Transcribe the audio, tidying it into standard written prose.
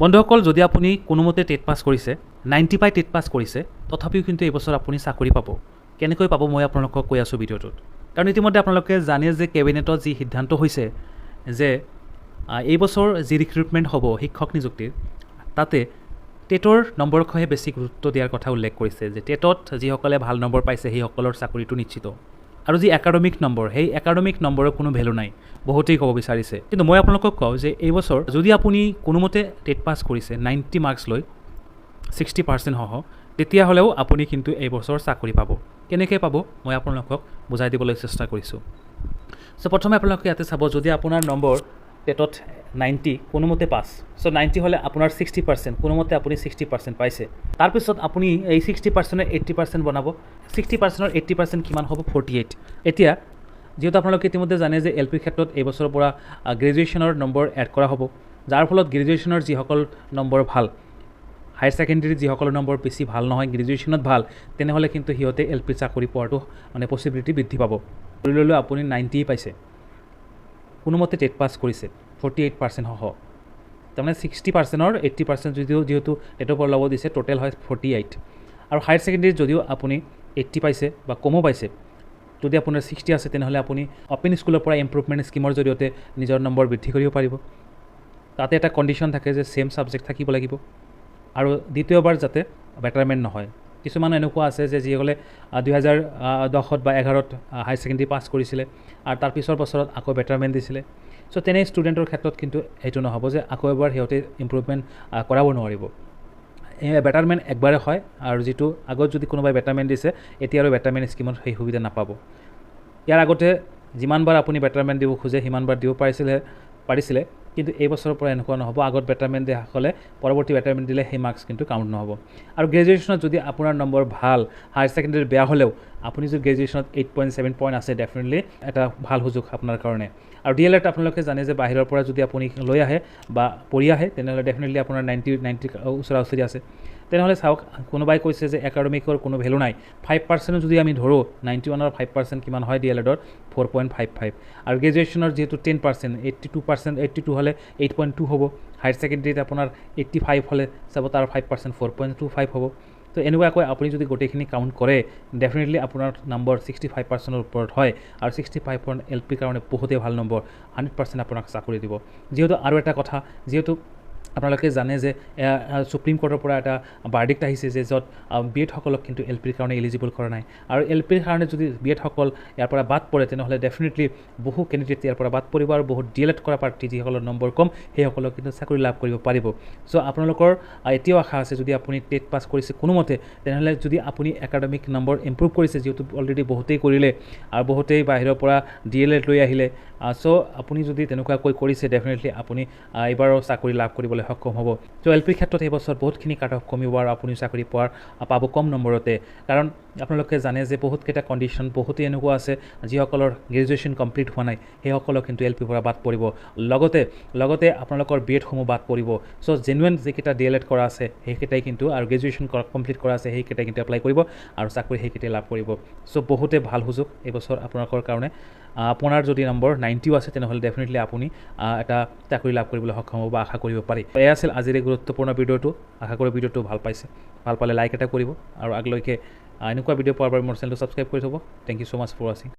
বন্ধুসকল, যদি আপুনি কোনোমতে টেট পাছ কৰিছে, 90 পাই টেট পাছ কৰিছে, তথাপিও কিন্তু এই বছৰ আপুনি চাকৰি পাব। কেনেকৈ পাব মই আপোনালোকক কৈ আছোঁ ভিডিঅ'টোত। কাৰণ ইতিমধ্যে আপোনালোকে জানে যে কেবিনেটত যি সিদ্ধান্ত হৈছে যে এই বছৰ যি ৰিক্ৰুটমেণ্ট হ'ব শিক্ষক নিযুক্তিৰ, তাতে টেটৰ নম্বৰকহে বেছি গুৰুত্ব দিয়াৰ কথা উল্লেখ কৰিছে। যে টেটত যিসকলে ভাল নম্বৰ পাইছে সেইসকলৰ চাকৰিটো নিশ্চিত। আৰু যি একাডেমিক নম্বৰ, সেই একাডেমিক নম্বৰৰ কোনো ভেলু নাই, বহুতেই ক'ব বিচাৰিছে। কিন্তু মই আপোনালোকক কওঁ যে এই বছৰ যদি আপুনি কোনোমতে টেট পাছ কৰিছে 90 মাৰ্কছ লৈ 60% সহ, তেতিয়াহ'লেও আপুনি কিন্তু এই বছৰ চাকৰি পাব। কেনেকৈ পাব মই আপোনালোকক বুজাই দিবলৈ চেষ্টা কৰিছোঁ। চ' প্ৰথমে আপোনালোকে ইয়াতে চাব, যদি আপোনাৰ নম্বৰ টেটত 90 কোনোমতে পাছ, চ' 90 হ'লে আপোনাৰ 60%, কোনোমতে আপুনি 60% পাইছে। তাৰপিছত আপুনি এই 60%ৰ 80% বনাব। 60%ৰ 80% কিমান হ'ব? 48। এতিয়া যিহেতু আপোনালোকে ইতিমধ্যে জানে যে এল পিৰ ক্ষেত্ৰত এই বছৰৰ পৰা গ্ৰেজুৱেশ্যনৰ নম্বৰ এড কৰা হ'ব, যাৰ ফলত গ্ৰেজুৱেশ্যনৰ যিসকল নম্বৰ ভাল, হায়াৰ ছেকেণ্ডেৰীত যিসকলৰ নম্বৰ বেছি ভাল নহয়, গ্ৰেজুৱেশ্যনত ভাল, তেনেহ'লে কিন্তু সিহঁতে এল পিৰ চাকৰি পোৱাটো পচিবিলিটি বৃদ্ধি পাব। ধৰি ল'লোঁ আপুনি 90 পাইছে, কোনোমতে টেট পাছ কৰিছে 48% সহ, তাৰমানে 60%ৰ 80% যিহেতু টেটৰ পৰা ল'ব দিছে, টোটেল হয় 48। আৰু হায়াৰ ছেকেণ্ডেৰীত যদিও আপুনি 80 পাইছে বা কমো পাইছে, যদি আপোনাৰ 60 আছে, তেনেহ'লে আপুনি অপেন স্কুলৰ পৰা ইম্প্ৰুভমেণ্ট স্কিমৰ জৰিয়তে নিজৰ নম্বৰ বৃদ্ধি কৰিব পাৰিব। তাতে এটা কণ্ডিশ্যন থাকে যে ছেম ছাবজেক্ট থাকিব লাগিব আৰু দ্বিতীয়বাৰ যাতে বেটাৰমেণ্ট নহয়। কিছুমান এনেকুৱা আছে যে যিসকলে 2010 বা 11ত হায়াৰ ছেকেণ্ডেৰী পাছ কৰিছিলে আৰু তাৰ পিছৰ বছৰত আকৌ বেটাৰমেণ্ট দিছিলে। চ' তেনে ষ্টুডেণ্টৰ ক্ষেত্ৰত কিন্তু এইটো নহ'ব যে আকৌ এবাৰ সিহঁতে ইম্প্ৰুভমেণ্ট কৰাব নোৱাৰিব। বেটাৰমেণ্ট একবাৰে হয়, আৰু যিটো আগত যদি কোনোবাই বেটাৰমেণ্ট দিছে, এতিয়া আৰু বেটাৰমেণ্ট স্কিমত সেই সুবিধা নাপাব। ইয়াৰ আগতে যিমানবাৰ আপুনি বেটাৰমেণ্ট দিব খোজে সিমানবাৰ দিব পাৰিছিলে, কিন্তু এই বছৰৰ পৰা এনেকুৱা নহ'ব। আগত বেটাৰমেণ্ট দিয়াসকলে পৰৱৰ্তী বেটাৰমেণ্ট দিলে সেই মাৰ্কছ কিন্তু কাউণ্ট নহ'ব। আৰু গ্ৰেজুৱেশ্যনত যদি আপোনাৰ নম্বৰ ভাল, হায়াৰ ছেকেণ্ডেৰীত বেয়া হ'লেও আপুনি যদি গ্ৰেজুৱেশ্যনত 8.7 পইণ্ট আছে, ডেফিনেটলি এটা ভাল সুযোগ আপোনাৰ কাৰণে। আৰু ডি এল এড আপোনালোকে জানে যে বাহিৰৰ পৰা যদি আপুনি লৈ আহে বা পঢ়ি আহে, তেনেহ'লে ডেফিনেটলি আপোনাৰ 90 ওচৰা ওচৰি আছে। তেনেহ'লে চাওক, কোনোবাই কৈছে যে একাডেমিকৰ কোনো ভেলু নাই। 5% যদি আমি ধৰোঁ, 91ৰ 5% কিমান হয়? ডি এল এডৰ 4.55। আৰু গ্ৰেজুৱেশ্যনৰ যিহেতু 10%, 82 হ'লে 8.2 হ'ব। হায়াৰ ছেকেণ্ডেৰীত আপোনাৰ 85 হ'লে চাব তাৰ 5% 4.25 হ'ব। তো এনেকুৱাকৈ আপুনি যদি গোটেইখিনি কাউণ্ট কৰে, ডেফিনেটলি আপোনাৰ নম্বৰ 65%ৰ ওপৰত হয়। আৰু 65% এল পিৰ কাৰণে বহুতেই ভাল নম্বৰ, 100% আপোনাক চাকৰি দিব। যিহেতু আৰু এটা কথা, যিহেতু আপোনালোকে জানে যে সুপ্ৰিম কোৰ্টৰ পৰা এটা ভাৰ্ডিক্ট আহিছে যে য'ত বি এডসকলক কিন্তু এল পিৰ কাৰণে এলিজিবল কৰা নাই। আৰু এল পিৰ কাৰণে যদি বি এডসকল ইয়াৰ পৰা বাদ পৰে, তেনেহ'লে ডেফিনেটলি বহু কেণ্ডিডেট ইয়াৰ পৰা বাদ পৰিব, আৰু বহুত ডি এল এড কৰা প্ৰাৰ্থী যিসকলৰ নম্বৰ কম, সেইসকলক কিন্তু চাকৰি লাভ কৰিব পাৰিব। চ' আপোনালোকৰ এতিয়াও আশা আছে, যদি আপুনি টেট পাছ কৰিছে কোনোমতে, তেনেহ'লে যদি আপুনি একাডেমিক নম্বৰ ইম্প্ৰুভ কৰিছে, যিহেতু অলৰেডি বহুতেই কৰিলে আৰু বহুতেই বাহিৰৰ পৰা ডি এল এড লৈ আহিলে, চ' আপুনি যদি তেনেকুৱাকৈ কৰিছে, ডেফিনেটলি আপুনি এইবাৰো চাকৰি লাভ কৰিবলৈ সক্ষম হ'ব। চ' এল পিৰ ক্ষেত্ৰত এইবছৰ বহুতখিনি কাট অফ কমিব আৰু আপুনি চাকৰি পাব কম নম্বৰতে। কাৰণ আপোনালোকে জানে যে বহুতকেইটা কণ্ডিশ্যন, বহুতেই এনেকুৱা আছে যিসকলৰ গ্ৰেজুৱেশ্যন কমপ্লিট হোৱা নাই, সেইসকলক কিন্তু এল পিৰ পৰা বাদ পৰিব। লগতে আপোনালোকৰ বি এডসমূহ বাদ পৰিব। চ' জেনুৱেন যিকেইটা ডি এল এড কৰা আছে সেইকেইটাই কিন্তু, আৰু গ্ৰেজুৱেশ্যন কমপ্লিট কৰা আছে সেইকেইটাই কিন্তু এপ্লাই কৰিব আৰু চাকৰি সেইকেইটাই লাভ কৰিব। চ' বহুতে ভাল সুযোগ এইবছৰ আপোনালোকৰ কাৰণে। আপোনাৰ যদি নম্বৰ 90 আছে, তেনেহ'লে ডেফিনেটলি আপুনি এটা চাকৰি লাভ কৰিবলৈ সক্ষম হ'ব বা আশা কৰিব পাৰি। এয়া আছিল আজিৰ এই গুৰুত্বপূৰ্ণ ভিডিঅ'টো। আশা কৰোঁ ভিডিঅ'টো ভাল পাইছে। ভাল পালে লাইক এটা কৰিব, আৰু আগলৈকে এনেকুৱা ভিডিঅ' পোৱাৰ বাবে মোৰ চেনেলটো ছাবস্ক্ৰাইব কৰি থ'ব। Thank you so' much for ৱাচিং।